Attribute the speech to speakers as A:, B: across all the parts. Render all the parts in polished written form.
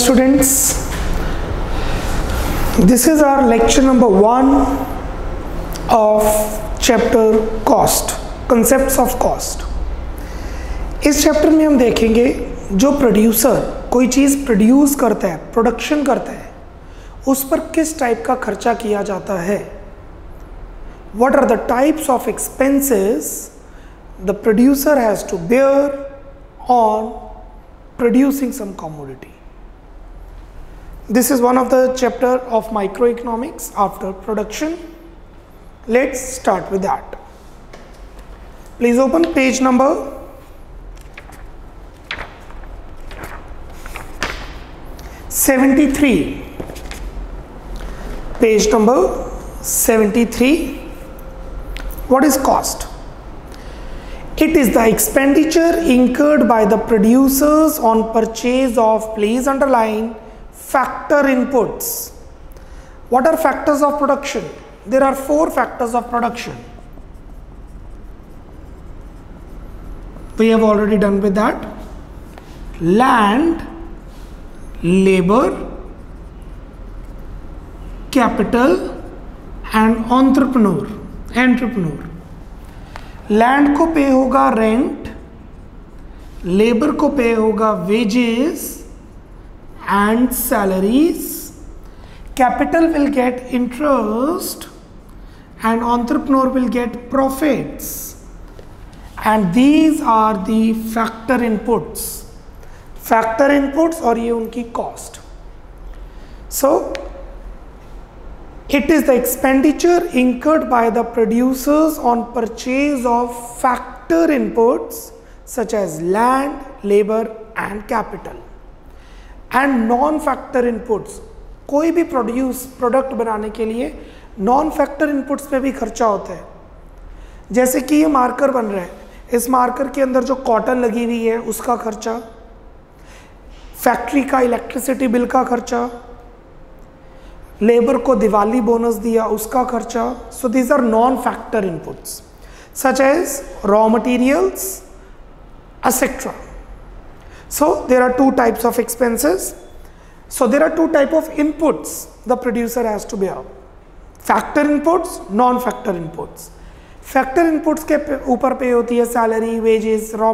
A: students, this is our lecture number 1 of chapter cost, concepts of cost. इस chapter में हम देखेंगे जो प्रोड्यूसर कोई चीज़ प्रोड्यूस करता है, प्रोडक्शन करता है, उस पर किस टाइप का खर्चा किया जाता है. What are the types of expenses the producer has to bear on producing some commodity. This is one of the chapter of microeconomics after production. Let's start with that. Please open page number 73. Page number 73. What is cost? It is the expenditure incurred by the producers on purchase of, please underline, factor inputs. What are factors of production? There are 4 factors of production. We have already done with that. Land, labor, capital and entrepreneur. Land को pay होगा rent, labour को pay होगा wages and salaries, capital will get interest and entrepreneur will get profits, and these are the factor inputs और ये उनकी cost. So it is the expenditure incurred by the producers on purchase of factor inputs such as land, labor and capital. And non-factor inputs, कोई भी product बनाने के लिए non-factor inputs पे भी खर्चा होता है. जैसे कि ये मार्कर बन रहा है, इस मार्कर के अंदर जो कॉटन लगी हुई है उसका खर्चा, फैक्ट्री का इलेक्ट्रिसिटी बिल का खर्चा, लेबर को दिवाली बोनस दिया उसका खर्चा. So these are non factor inputs such as raw materials etcetera. So there are 2 types of expenses. So there are 2 types of inputs the producer has to bear: factor inputs, non factor inputs. Factor inputs के ऊपर पे होती है salary, wages, raw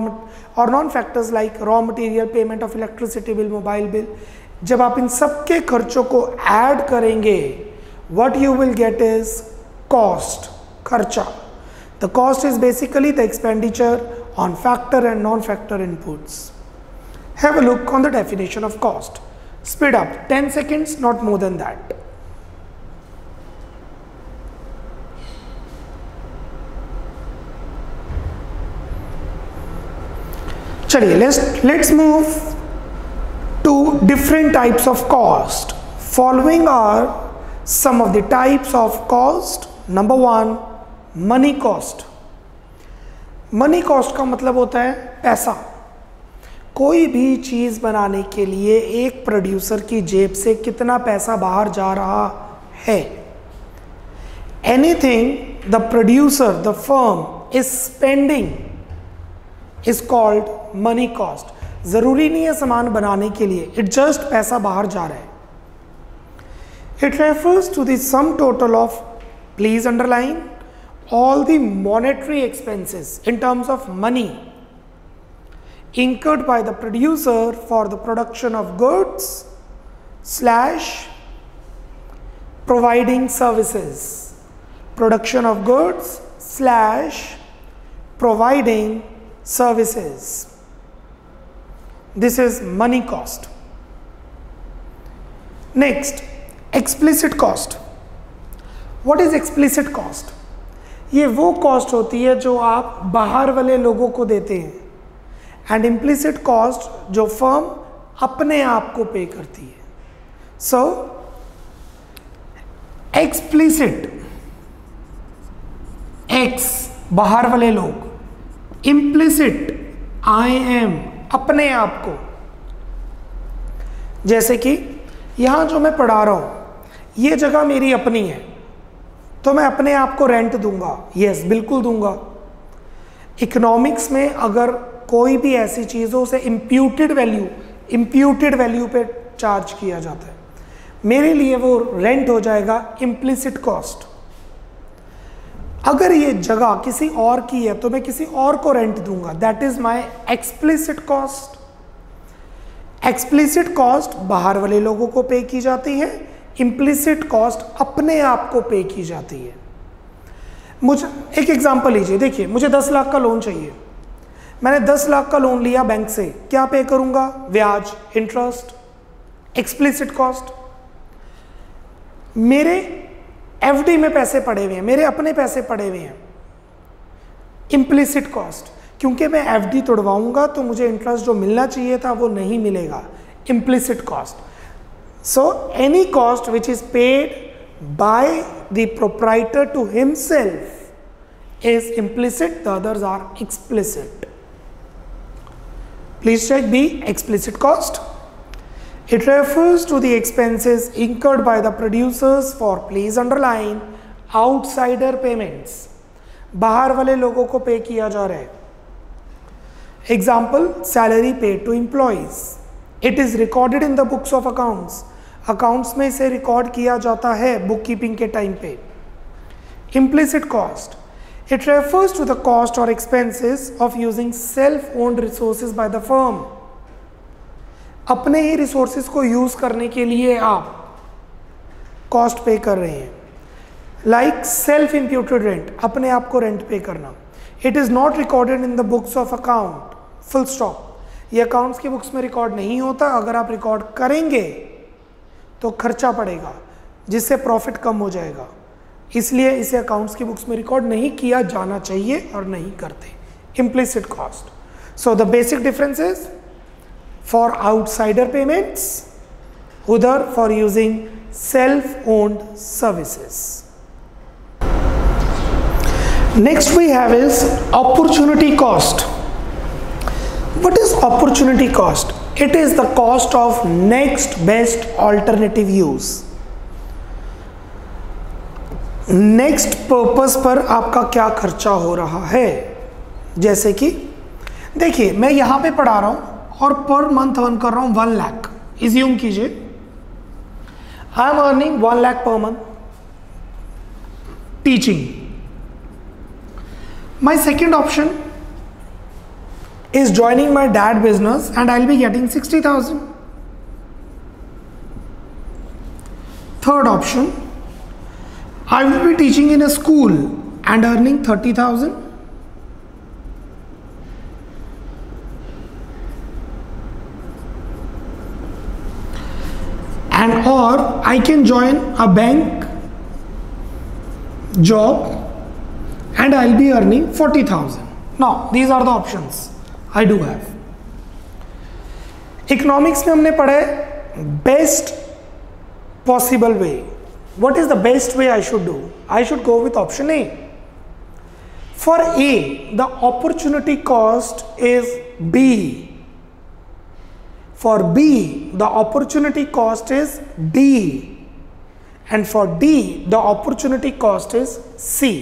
A: और non factors like raw material, payment of electricity bill, mobile bill. जब आप इन सबके खर्चों को ऐड करेंगे, what you will get is cost, खर्चा. The cost is basically the expenditure on factor and non factor inputs. Have a look on the definition of cost. Speed up 10 seconds, not more than that. चलिए let's move to different types of cost. Following are some of the types of cost. Number 1, money cost. Money cost का मतलब होता है पैसा. कोई भी चीज़ बनाने के लिए एक प्रोड्यूसर की जेब से कितना पैसा बाहर जा रहा है. Anything the producer, the firm is spending is called money cost. जरूरी नहीं है सामान बनाने के लिए, इट जस्ट पैसा बाहर जा रहा है. It refers to the sum total of, please underline, all the monetary expenses in terms of money incurred by the producer for the production of goods / providing services. Production of goods / providing services. This is money cost. Next, explicit cost. What is explicit cost? ये वो cost होती है जो आप बाहर वाले लोगों को देते हैं, एंड इम्प्लिसिट कॉस्ट जो फर्म अपने आप को पे करती है. सो एक्सप्लिसिट, एक्स बाहर वाले लोग, इम्प्लिसिट आई एम अपने आप को. जैसे कि यहां जो मैं पढ़ा रहा हूं ये जगह मेरी अपनी है, तो मैं अपने आप को रेंट दूंगा. यस, बिल्कुल दूंगा. इकोनॉमिक्स में अगर कोई भी ऐसी चीज़ हो उसे इम्प्यूटेड वैल्यू पे चार्ज किया जाता है, मेरे लिए वो रेंट हो जाएगा इम्प्लिसिट कॉस्ट। अगर ये जगह किसी और की है तो मैं किसी और को रेंट दूंगा, that is my explicit cost. Explicit cost बाहर वाले लोगों को पे की जाती है, इम्प्लिसिट कॉस्ट अपने आप को पे की जाती है। मुझे एक एग्जांपल लीजिए, देखिए मुझे 10 लाख का लोन चाहिए, मैंने 10 लाख का लोन लिया बैंक से, क्या पे करूंगा? ब्याज, इंटरेस्ट, एक्सप्लिसिट कॉस्ट। मेरे एफडी में पैसे पड़े हुए हैं, मेरे अपने पैसे पड़े हुए हैं, इम्प्लिसिट कॉस्ट, क्योंकि मैं एफडी तोड़वाऊंगा तो मुझे इंटरेस्ट जो मिलना चाहिए था वो नहीं मिलेगा, implicit cost. So any cost which is paid by the proprietor to himself is implicit, the others are explicit. Please check B, explicit cost. It refers to the expenses incurred by the producers for, please underline, outsider payments. बाहर वाले लोगों को पे किया जा रहा है। Example, salary paid to employees. It is recorded in the books of accounts. Accounts में इसे रिकॉर्ड किया जाता है bookkeeping के टाइम पे। Implicit cost. It refers to the cost or expenses of using self-owned resources by the firm. अपने ही resources को use करने के लिए आप कॉस्ट पे कर रहे हैं, लाइक सेल्फ इम्प्यूटेड रेंट, अपने आप को रेंट पे करना। It is not recorded in the books of account, full stop. ये अकाउंट्स की बुक्स में रिकॉर्ड नहीं होता, अगर आप रिकॉर्ड करेंगे तो खर्चा पड़ेगा जिससे प्रॉफिट कम हो जाएगा, इसलिए इसे अकाउंट्स की बुक्स में रिकॉर्ड नहीं किया जाना चाहिए और नहीं करते। Implicit cost. So the basic difference is for outsider payments, उधर for using self owned services. Next we have is opportunity cost. What is opportunity cost? It is the cost of next best alternative use. Next purpose पर आपका क्या खर्चा हो रहा है, जैसे कि देखिए मैं यहां पे पढ़ा रहा हूं और पर मंथ अर्न कर रहा हूं 1 लाख। इज्यूम कीजिए I am earning 1 lakh per month teaching. My second option is joining my dad business and I'll be getting 60,000. Third option, I will be teaching in a school and earning 30,000. And or I can join a bank job and I'll be earning 40,000. Now these are the options I do have. Economics में हमने पढ़ा है best possible way. What is the best way I should do? I should go with option A. For A, the opportunity cost is B. For B, the opportunity cost is D. And for D, the opportunity cost is C.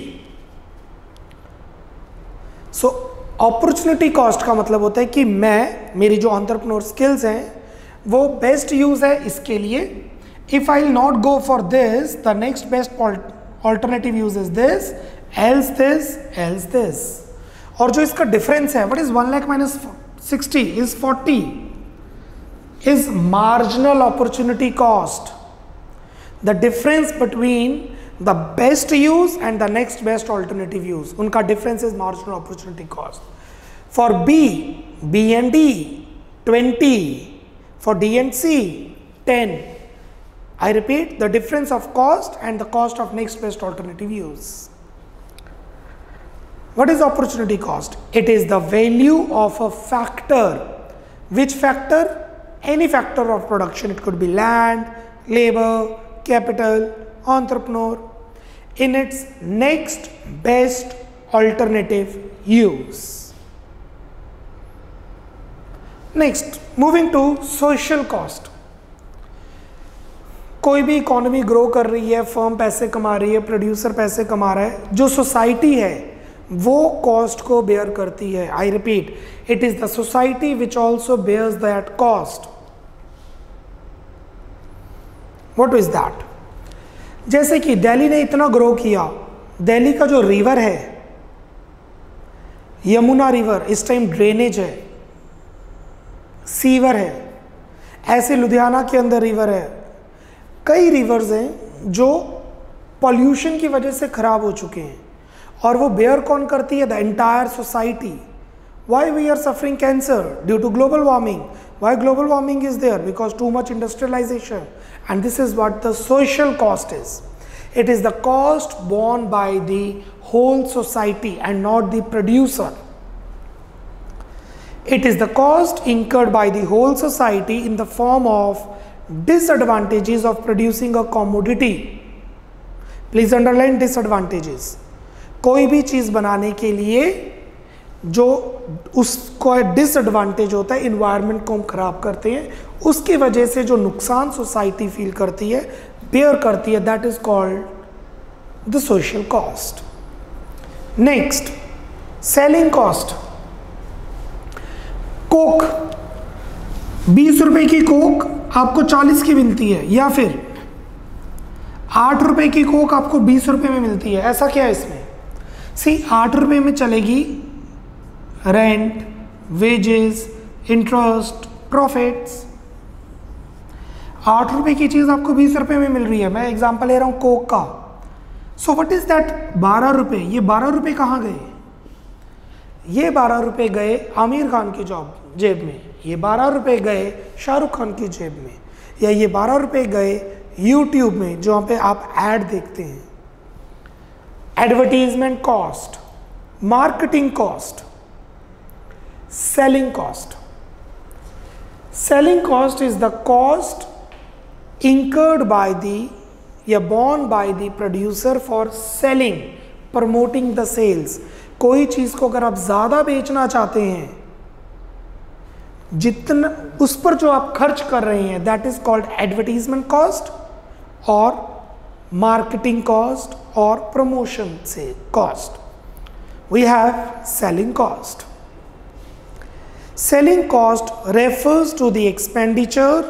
A: So, opportunity cost का मतलब होता है कि मेरी जो entrepreneur skills हैं वो best use है इसके लिए। If I will not go for this, the next best alternative use is this, else this, else this. और जो इसका डिफरेंस है, what is 1 lakh minus 60 is 40, is marginal opportunity cost. The difference between the best use and the next best alternative use, unka difference is marginal opportunity cost. For B and D 20, for D and C 10. I repeat, the difference of cost and the cost of next best alternative use. What is opportunity cost? It is the value of a factor. Which factor? Any factor of production. It could be land, labor, capital, entrepreneur, in its next best alternative use. Next, moving to social cost. कोई भी economy grow कर रही है, firm पैसे कमा रही है, producer पैसे कमा रहा है, जो सोसाइटी है वो कॉस्ट को बेयर करती है। I repeat, it is the society which also bears that cost. What is that? जैसे कि दिल्ली ने इतना ग्रो किया, दिल्ली का जो रिवर है यमुना रिवर इस टाइम ड्रेनेज है, सीवर है, ऐसे लुधियाना के अंदर रिवर है, कई रिवर्स हैं जो पॉल्यूशन की वजह से खराब हो चुके हैं, और वो बेयर कौन करती है? The entire society. Why we are suffering cancer? Due to global warming. Why global warming is there? Because too much industrialization. And this is what the social cost is. It is the cost borne by the whole society and not the producer. It is the cost incurred by the whole society in the form of disadvantages of producing a commodity. Please underline disadvantages. कोई भी चीज बनाने के लिए जो उसको disadvantage होता है, इन्वायरमेंट को हम खराब करते हैं, उसकी वजह से जो नुकसान सोसाइटी फील करती है, बेयर करती है, that is called the social cost. Next, selling cost. Coke, 20 रुपए की कोक आपको 40 की मिलती है, या फिर 8 रुपए की कोक आपको 20 रुपए में मिलती है. ऐसा क्या है इसमें? सी, 8 रुपए में चलेगी रेंट, वेजेस, इंटरेस्ट, प्रॉफिट्स. 8 रुपए की चीज आपको 20 रुपए में मिल रही है. मैं एग्जांपल ले रहा हूं कोक का. So what is that? 12 रुपए. ये 12 रुपए कहाँ गए? ये 12 रुपए गए आमिर खान की जेब में, ये 12 रुपए गए शाहरुख खान की जेब में, या ये 12 रुपए गए यूट्यूब में जहाँ पे आप ऐड देखते हैं. Advertisement cost, marketing cost, selling cost. Selling cost is the cost incurred by the या borne by the producer for selling, promoting the sales. कोई चीज को अगर आप ज्यादा बेचना चाहते हैं, जितना उस पर जो आप खर्च कर रहे हैं, that is called advertisement cost और marketing cost और promotion से cost. We have selling cost. Selling cost refers to the expenditure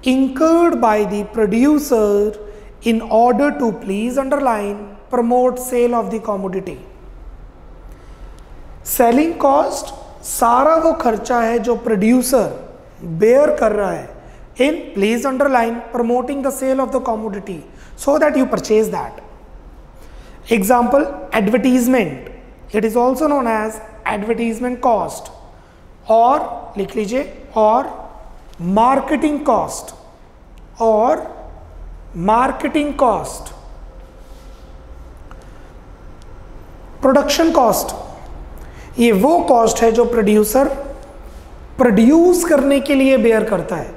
A: incurred by the producer in order to, please underline, promote sale of the commodity. Selling cost सारा वो खर्चा है जो producer bear कर रहा है in, please underline, promoting the sale of the commodity so that you purchase that. Example, advertisement. It is also known as advertisement cost. और लिख लीजिए, और मार्केटिंग कॉस्ट, और मार्केटिंग कॉस्ट. प्रोडक्शन कॉस्ट, ये वो कॉस्ट है जो प्रोड्यूसर प्रोड्यूस करने के लिए बेयर करता है.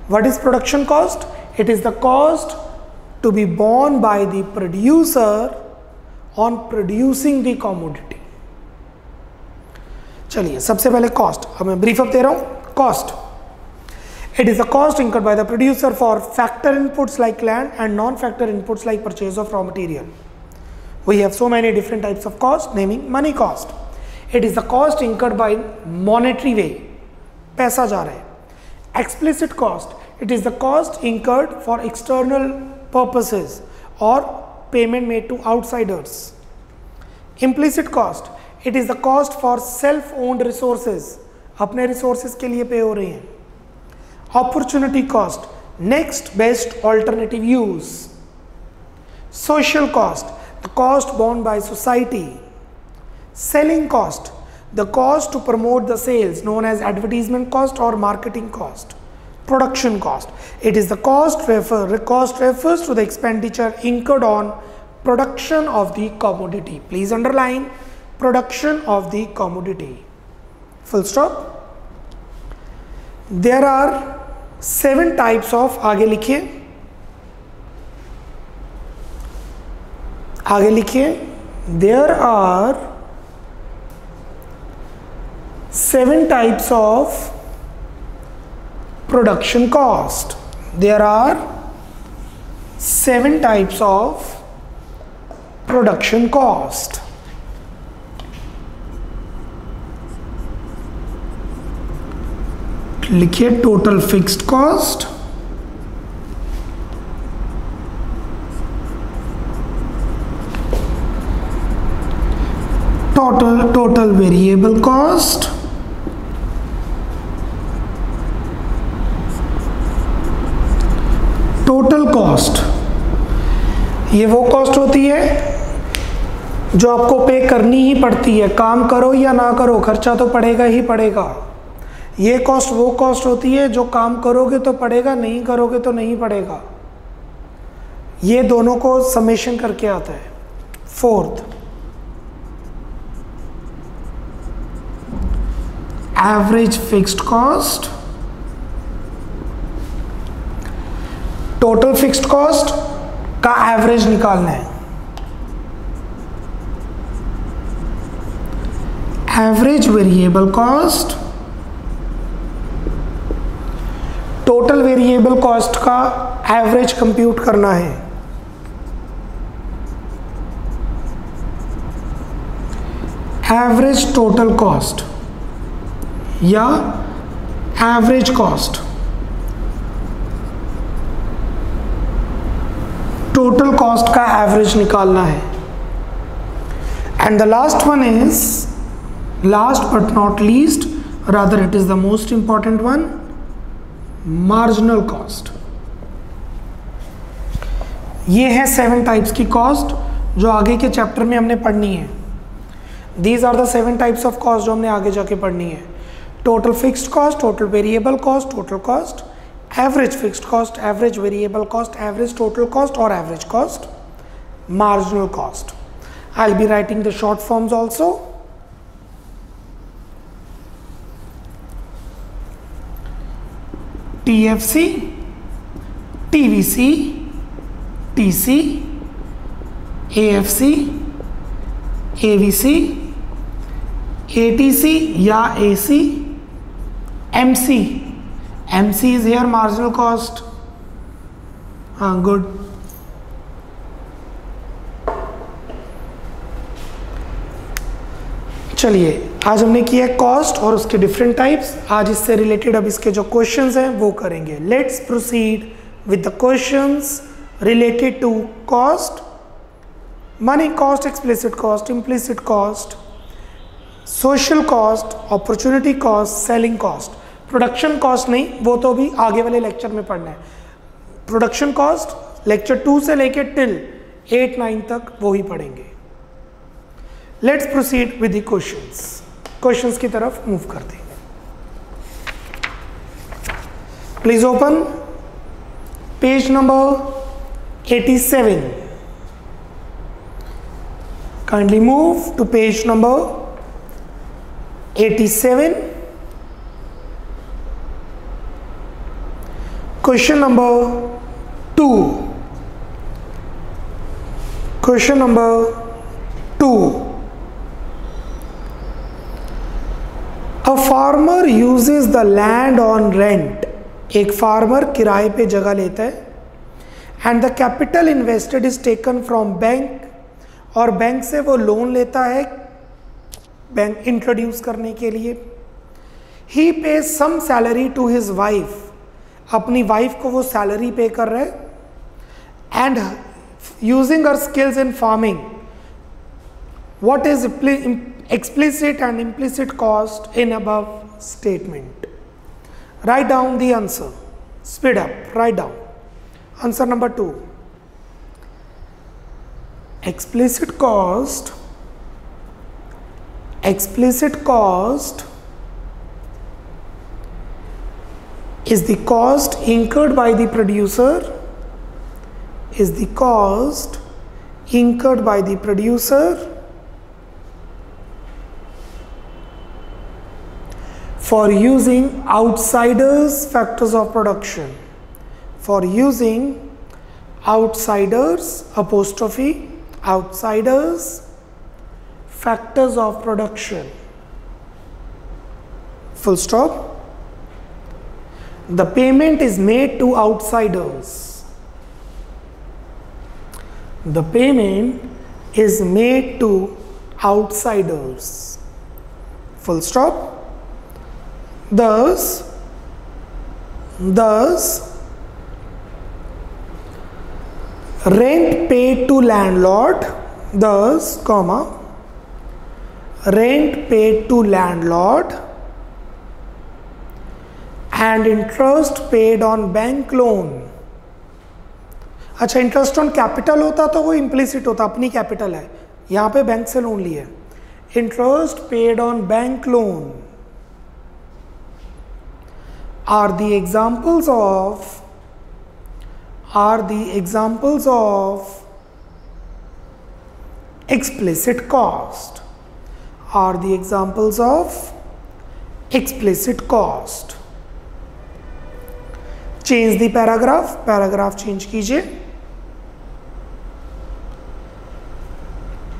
A: What is production cost? It is the cost to be borne by the producer on producing the commodity. चलिए, सबसे पहले कॉस्ट, अब मैं ब्रीफ अप दे रहा हूं. Cost, it is the cost incurred by the producer for factor inputs like land and non factor inputs like purchase of raw material. We have so many different types of cost, naming money cost. It is the cost incurred by monetary way, पैसा जा रहा है. Explicit cost, it is the cost incurred for external purposes और payment made to outsiders. Implicit cost, it is the cost for self owned resources, अपने resources के लिए pay हो रहे हैं. Opportunity cost, next best alternative use. Social cost, the cost borne by society. Selling cost, the cost to promote the sales known as advertisement cost और marketing cost. Production cost, it is the cost refers to the expenditure incurred on production of the commodity. Please underline, production of the commodity. Full stop. There are 7 types of, आगे लिखिए, आगे लिखिए, there are 7 types of production cost. There are 7 types of production cost. लिखिए, total fixed cost, total variable cost, total cost, ये वो cost होती है जो आपको पे करनी ही पड़ती है, काम करो या ना करो खर्चा तो पड़ेगा ही पड़ेगा। ये कॉस्ट वो कॉस्ट होती है जो काम करोगे तो पड़ेगा, नहीं करोगे तो नहीं पड़ेगा। ये दोनों को समेशन करके आता है। Fourth, average fixed cost, total fixed cost का एवरेज निकालना है। Average variable cost, total variable cost का एवरेज कंप्यूट करना है। एवरेज टोटल कॉस्ट या एवरेज कॉस्ट, टोटल कॉस्ट का एवरेज निकालना है। And the last one is, last but not least, rather it is the most important one, marginal cost। ये है 7 types की कॉस्ट जो आगे के चैप्टर में हमने पढ़नी है। These are the 7 types of cost जो हमने आगे जाके पढ़नी है। Total fixed cost, total variable cost, total cost, average fixed cost, average variable cost, average total cost और average cost, marginal cost. I'll be writing the short forms also। TFC, TVC, TC, AFC, AVC, ATC या AC, MC, MC is here marginal cost। हाँ, good। चलिए, आज हमने किया cost और उसके different types. आज इससे रिलेटेड अब इसके जो क्वेश्चंस हैं वो करेंगे। Let's proceed with the questions related to cost, money cost, explicit cost, implicit cost, social cost, opportunity cost, selling cost. Production cost नहीं, वो तो भी आगे वाले लेक्चर में पढ़ना है। प्रोडक्शन कॉस्ट लेक्चर 2 से लेकर टिल 8-9 तक वो ही पढ़ेंगे। Let's proceed with the questions. Questions की तरफ मूव करते हैं। Please open page number 87। Kindly move to page number 87। Question number 2। Question number 2। A farmer uses the land on rent। एक फार्मर किराए पे जगह लेता है। And the capital invested is taken from bank, और बैंक से वो लोन लेता है बैंक इंट्रोड्यूस करने के लिए। ही पे सम सैलरी टू हिज वाइफ, अपनी वाइफ को वो सैलरी पे कर रहा है। And using her skills in farming, what is explicit and implicit cost in above statement? Write down the answer. Speed up, write down. Answer number 2. Explicit cost is the cost incurred by the producer, for using outsiders factors of production, for using outsiders factors of production, full stop. The payment is made to outsiders. The payment is made to outsiders, full stop. Thus rent paid to landlord, rent paid to landlord and interest paid on bank loan. अच्छा, interest on capital होता तो वो implicit होता, अपनी capital है, यहाँ पे bank से लोन लिए. Interest paid on bank loan are the examples of explicit cost. Are the examples of explicit cost. Change the paragraph change कीजिए.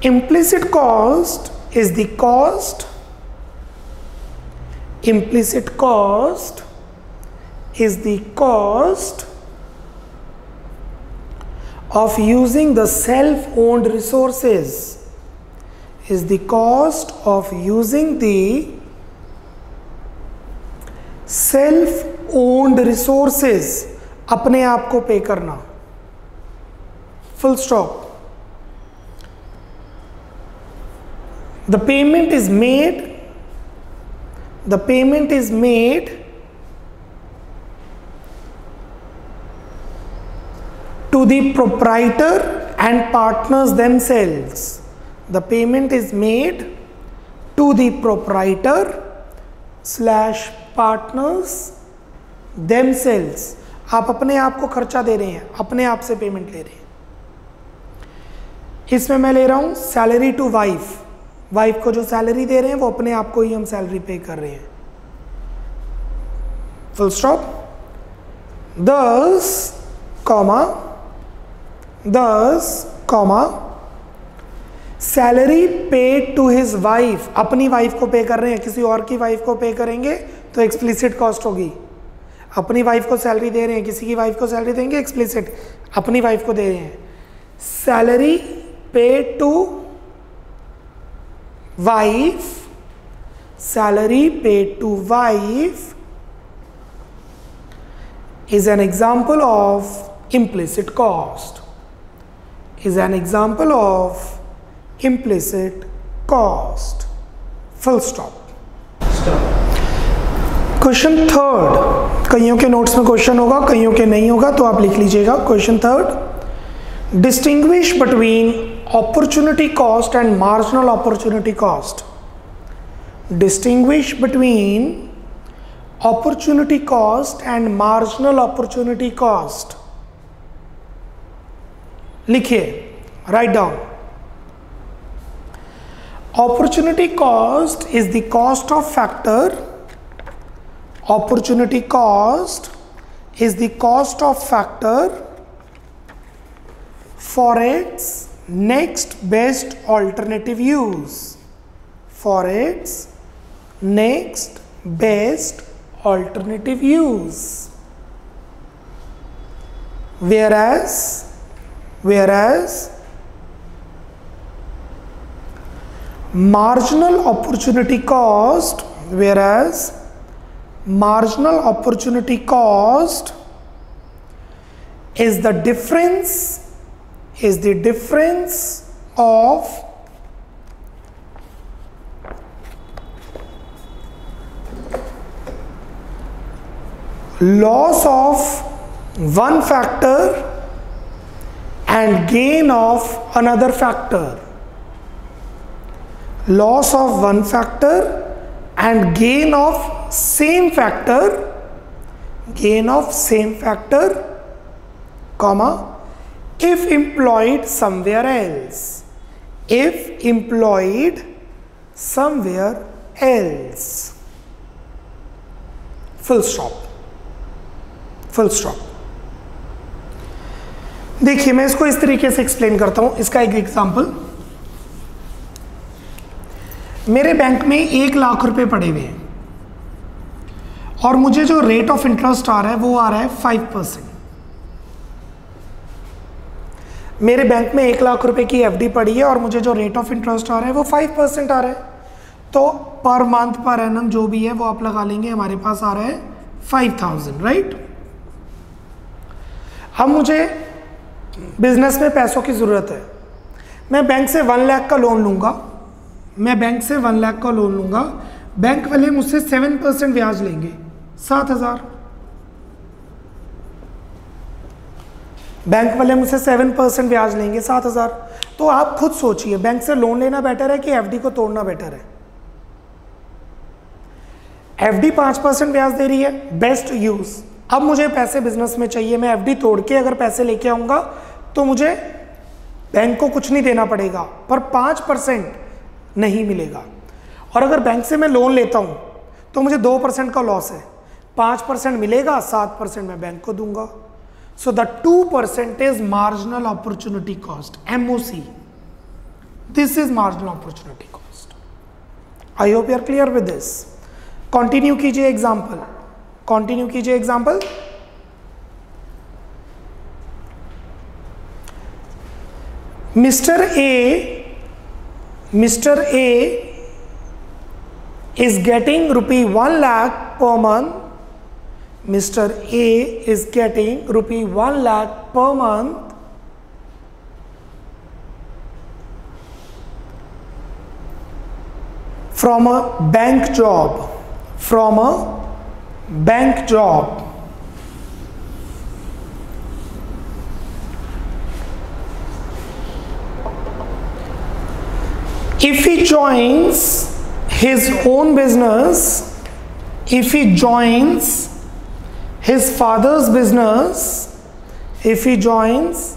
A: Implicit cost is the cost. Implicit cost is the cost of using the self-owned resources. Is the cost of using the self-owned resources. अपने आप को पे करना. Full stop. The payment is made. The payment is made to the proprietor and partners themselves. The payment is made to the proprietor / partners themselves. आप अपने आप को खर्चा दे रहे हैं, अपने आप से पेमेंट ले रहे हैं. इसमें मैं ले रहा हूं सैलरी टू वाइफ. वाइफ को जो सैलरी दे रहे हैं वो अपने आप को ही हम सैलरी पे कर रहे हैं. Full stop. Thus, salary paid to his wife. अपनी वाइफ को पे कर रहे हैं, किसी और की वाइफ को पे करेंगे तो एक्सप्लिसिट कॉस्ट होगी. अपनी वाइफ को सैलरी दे रहे हैं, किसी की वाइफ को सैलरी देंगे, एक्सप्लिसिट. अपनी वाइफ को दे रहे हैं. Salary paid to wife. Salary paid to wife is an example of implicit cost. Is an example of implicit cost. Full stop. Question third. कईयों के नोट्स में क्वेश्चन होगा, कईयों के नहीं होगा, तो आप लिख लीजिएगा. Question third. Distinguish between opportunity cost and marginal opportunity cost. Distinguish between opportunity cost and marginal opportunity cost. लिखिए, write down. Opportunity cost is the cost of factor. Opportunity cost is the cost of factor for its next best alternative use. For its next best alternative use. Whereas marginal opportunity cost is the difference of loss of one factor and gain of another factor. Loss of one factor and gain of same factor. Gain of same factor, comma, if employed somewhere else. If employed somewhere else. Full stop. Full stop. देखिए, मैं इसको इस तरीके से explain करता हूं. इसका एक एग्जांपल. मेरे बैंक में 1 लाख रुपए पड़े हुए हैं और मुझे जो रेट ऑफ इंटरेस्ट आ रहा है वो आ रहा है 5%. मेरे बैंक में 1 लाख रुपए की एफडी पड़ी है और मुझे जो रेट ऑफ इंटरेस्ट आ रहा है वो 5% आ रहा है. तो पर मंथ पर एनम जो भी है वो आप लगा लेंगे. हमारे पास आ रहा है 5000, राइट. अब मुझे बिजनेस में पैसों की ज़रूरत है. मैं बैंक से 1 लाख का लोन लूँगा. मैं बैंक से 1 लाख का लोन लूंगा, बैंक वाले मुझसे 7% ब्याज लेंगे, 7,000। बैंक वाले मुझसे 7% ब्याज लेंगे, 7,000। तो आप खुद सोचिए, बैंक से लोन लेना बेटर है कि एफडी को तोड़ना बेटर है? एफडी 5% ब्याज दे रही है, बेस्ट यूज। अब मुझे पैसे बिजनेस में चाहिए, मैं एफडी तोड़ के अगर पैसे लेके आऊंगा तो मुझे बैंक को कुछ नहीं देना पड़ेगा, पर 5% नहीं मिलेगा। और अगर बैंक से मैं लोन लेता हूं तो मुझे 2% का लॉस है, 5% मिलेगा, 7% मैं बैंक को दूंगा। So the 2% is marginal opportunity cost, MOC। This is marginal opportunity cost. I hope you are clear with this. Continue कीजिए एग्जाम्पल, कंटिन्यू कीजिए example. Mr. A is getting rupee 1 lakh per month. Mr. A is getting rupee 1 lakh per month from a bank job. From a bank job. If he joins his own business, if he joins his father's business, if he joins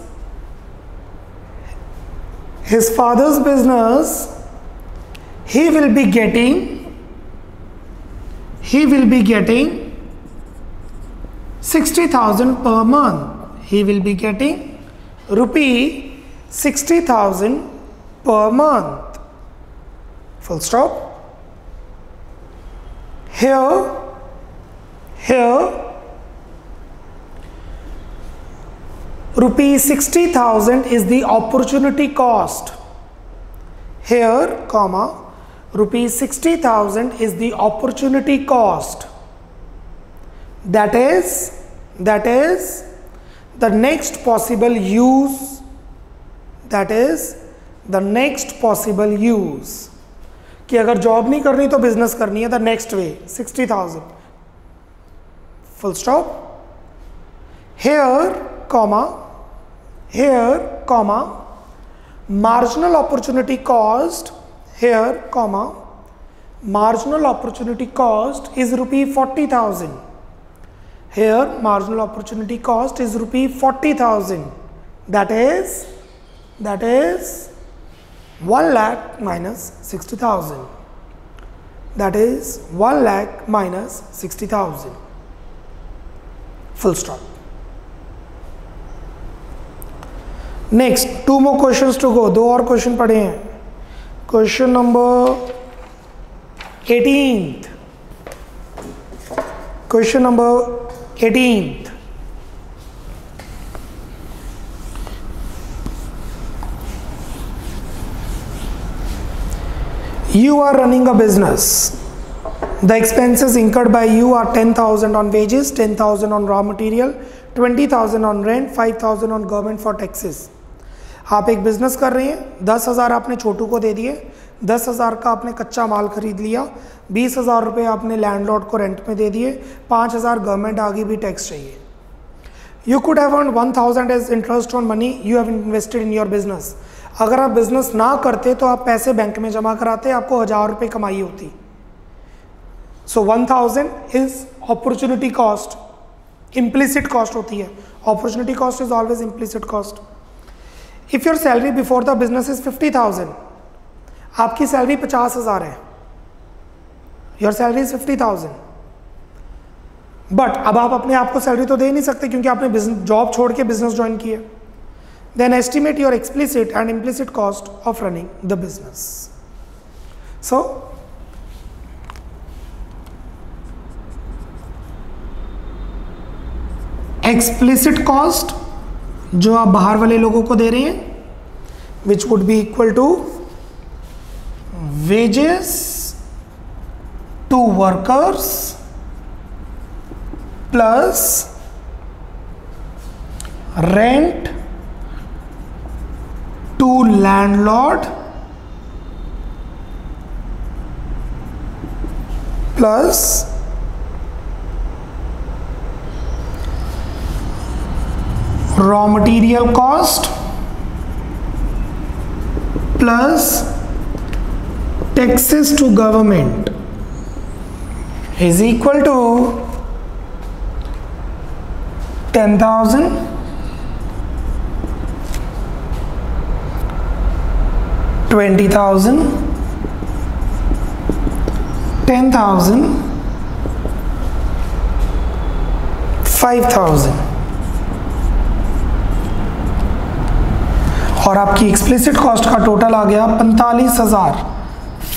A: his father's business, he will be getting 60,000 per month. He will be getting rupee 60,000 per month. Full stop. Here rupee 60,000 is the opportunity cost. Here, comma, rupee 60,000 is the opportunity cost. That is the next possible use. That is the next possible use. कि अगर job नहीं करनी तो business करनी है, the next way 60,000, full stop. Here comma marginal opportunity cost, here comma marginal opportunity cost is rupee 40,000. Here marginal opportunity cost is rupee 40,000. That is 1 lakh minus 60,000. That is 1 lakh minus 60,000. Full stop. Next, 2 more questions to go. 2 और question पढ़े हैं. Question number 18th. Question number 18th. You are running a business. The expenses incurred by you are 10,000 on wages, 10,000 on raw material, 20,000 on rent, 5,000 on government for taxes. आप एक business कर रहे हैं, 10,000 आपने छोटू को दे दिए, 10,000 का आपने कच्चा माल खरीद लिया, 20,000 रुपये आपने लैंडलॉर्ड को रेंट में दे दिए, 5,000 गवर्नमेंट आगे भी टैक्स चाहिए. You could have earned 1,000 as interest on money you have invested in your business. अगर आप बिजनेस ना करते तो आप पैसे बैंक में जमा कराते, आपको 1,000 रुपये कमाई होती. सो 1,000 is opportunity cost, implicit cost होती है. Opportunity cost is always implicit cost. If your salary before the business is 50,000, आपकी सैलरी 50,000 है, योर सैलरी इज 50,000, बट अब आप अपने आप को सैलरी तो दे नहीं सकते क्योंकि आपने जॉब छोड़ के बिजनेस ज्वाइन किया. Then estimate your explicit and implicit cost of running the business. So explicit cost जो आप बाहर वाले लोगों को दे रहे हैं, which would be equal to wages to workers plus rent to landlord plus raw material cost plus taxes to government is equal to 10,000 20,000 10,000 5,000 और आपकी एक्सप्लिसिट कॉस्ट का टोटल आ गया 45,000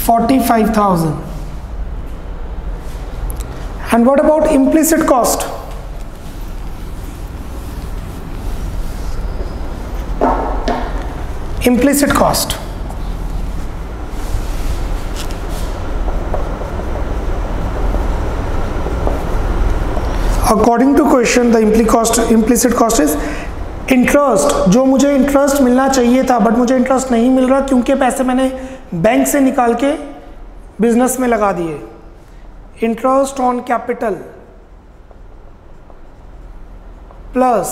A: 45,000. And what about implicit cost? Implicit cost. According to question, the implicit cost is interest. जो मुझे interest मिलना चाहिए था बट मुझे इंटरेस्ट नहीं मिल रहा क्योंकि पैसे मैंने बैंक से निकाल के बिजनेस में लगा दिए. Interest on capital plus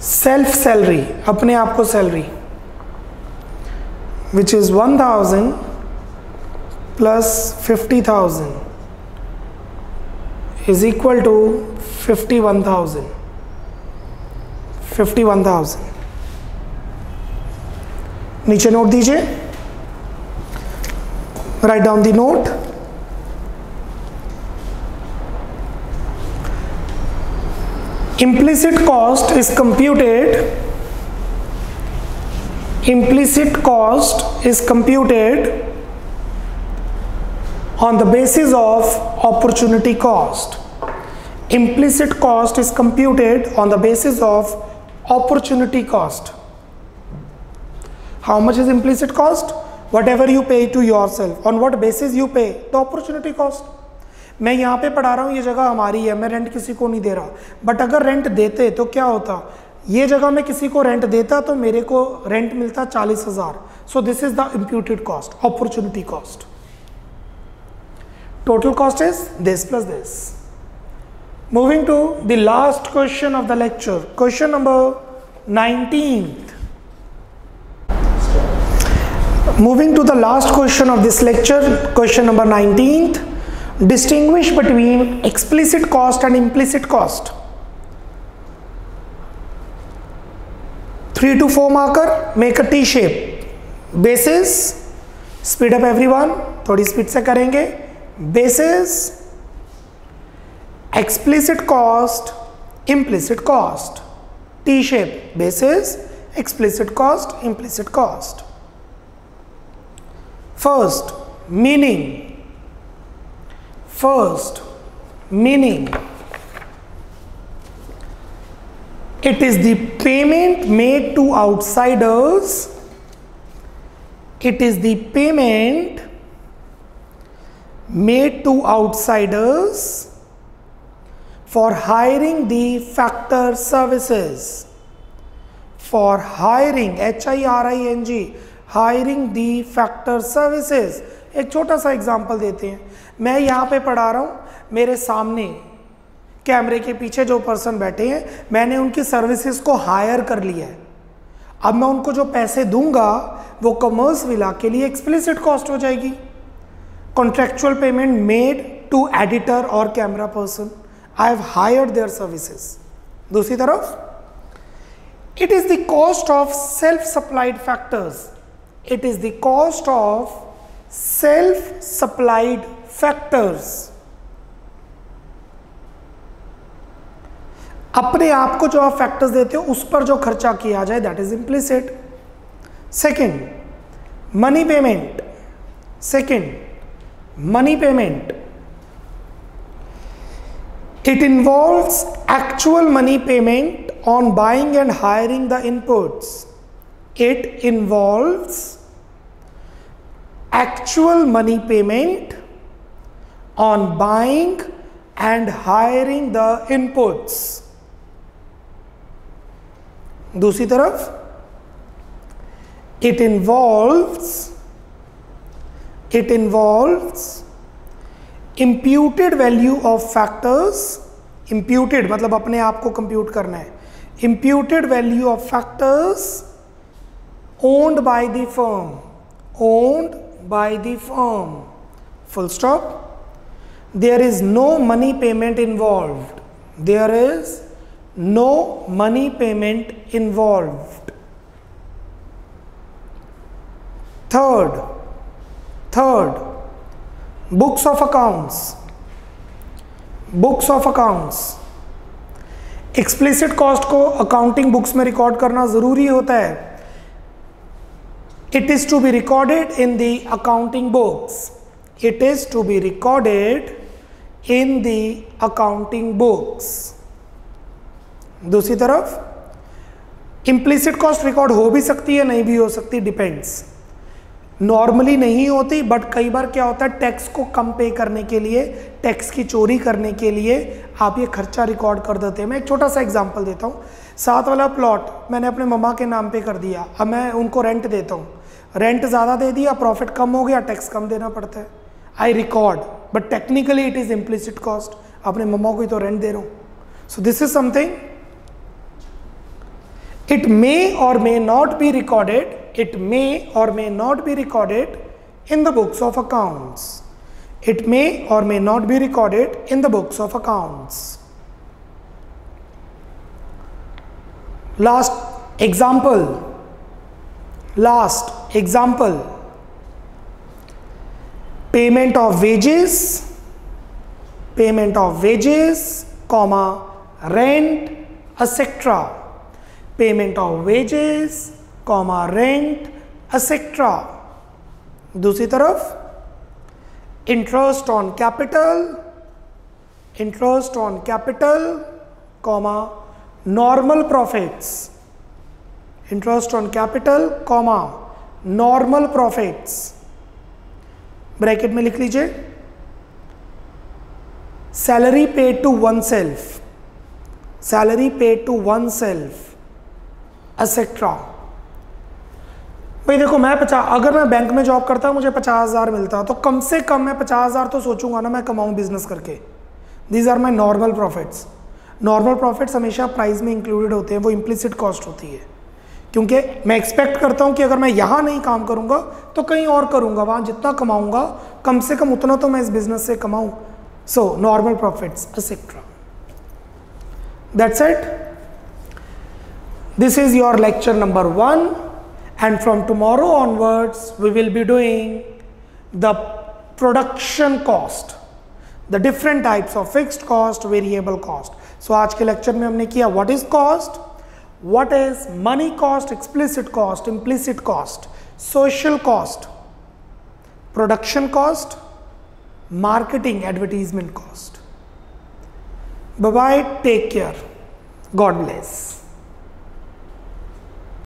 A: self salary, अपने आप को salary, which is 1,000 plus 50,000 is equal to 51,000. 51,000. नीचे नोट दीजिए, write down the note. Implicit cost is computed. Implicit cost is computed on the basis of opportunity cost. Implicit cost is computed on the basis of opportunity cost. How much is implicit cost? Whatever you pay to yourself. On what basis you pay? The opportunity cost. मैं यहाँ पे पढ़ा रहा हूँ, ये जगह हमारी है, मैं रेंट किसी को नहीं दे रहा. बट अगर रेंट देते तो क्या होता, ये जगह मैं किसी को रेंट देता तो मेरे को रेंट मिलता 40,000. So this is the imputed cost, opportunity cost. Total cost is this plus this. Moving to the last question of the lecture, question number 19th. Moving to the last question of this lecture, question number 19th. Distinguish between explicit cost and implicit cost. 3 to 4 marker, make a T shape. Basis, speed up everyone, थोड़ी speed से करेंगे. Basis, explicit cost, implicit cost. T shape, basis, explicit cost, implicit cost. First, meaning. First, meaning. It is the payment made to outsiders. It is the payment made to outsiders for hiring the factor services. For hiring, HIRING, hiring the factor services. एक छोटा सा example देते हैं. मैं यहाँ पे पढ़ा रहा हूँ, मेरे सामने कैमरे के पीछे जो पर्सन बैठे हैं, मैंने उनकी सर्विसेज को हायर कर लिया है. अब मैं उनको जो पैसे दूंगा वो कॉमर्स विला के लिए एक्सप्लिसिट कॉस्ट हो जाएगी. Contractual payment made to editor or camera person. I have hired their services. दूसरी तरफ, it is the cost of self-supplied factors. It is the cost of self-supplied factors. अपने आप को जो आप फैक्टर्स देते हो उस पर जो खर्चा किया जाए, that is implicit. Second, money payment. Second, money payment. It involves actual money payment on buying and hiring the inputs. It involves actual money payment on buying and hiring the inputs. दूसरी तरफ, it involves It involves imputed value of factors. Imputed मतलब अपने आप को compute करना है. Imputed value of factors owned by the firm. Owned by the firm. Full stop. There is no money payment involved. There is no money payment involved. Third, books of accounts. Books of accounts. Explicit cost को accounting books में record करना जरूरी होता है. It is to be recorded in the accounting books. It is to be recorded in the accounting books. दूसरी तरफ implicit cost record हो भी सकती है, नहीं भी हो सकती, डिपेंड्स. नॉर्मली नहीं होती, बट कई बार क्या होता है, टैक्स को कम पे करने के लिए, टैक्स की चोरी करने के लिए आप ये खर्चा रिकॉर्ड कर देते हैं. मैं एक छोटा सा एग्जांपल देता हूँ. 7 वाला प्लॉट मैंने अपने मम्मा के नाम पे कर दिया, अब मैं उनको रेंट देता हूँ. रेंट ज़्यादा दे दिया, प्रॉफिट कम हो गया, टैक्स कम देना पड़ता है. I record, but technically it is implicit cost. अपने मम्मा को ही तो रेंट दे रहा हूँ. So this is something. It may or may not be recorded. It may or may not be recorded in the books of accounts. It may or may not be recorded in the books of accounts. Last example. Payment of wages, comma, rent, etc. Payment of wages, comma, rent, etc. दूसरी तरफ interest on capital, comma, normal profits. Interest on capital, comma, normal profits. Bracket में लिख लीजिए. Salary paid to oneself. Etcetera. भाई देखो, अगर मैं bank में जॉब करता, मुझे 50,000 मिलता, तो कम से कम मैं 50,000 तो सोचूंगा ना मैं कमाऊं बिजनेस करके. These are my normal profits. Normal profits हमेशा प्राइस में इंक्लूडेड होते हैं, वो इम्प्लिसिट कॉस्ट होती है. क्योंकि मैं एक्सपेक्ट करता हूं कि अगर मैं यहाँ नहीं काम करूंगा तो कहीं और करूंगा, वहां जितना कमाऊंगा कम से कम उतना तो मैं इस बिजनेस से कमाऊं. So normal profits etcetera. That's it. This is your lecture number 1, and from tomorrow onwards we will be doing the production cost, the different types of fixed cost, variable cost. So आज के lecture में हमने किया what is cost, what is money cost, explicit cost, implicit cost, social cost, production cost, marketing, advertisement cost. Bye bye, take care, God bless.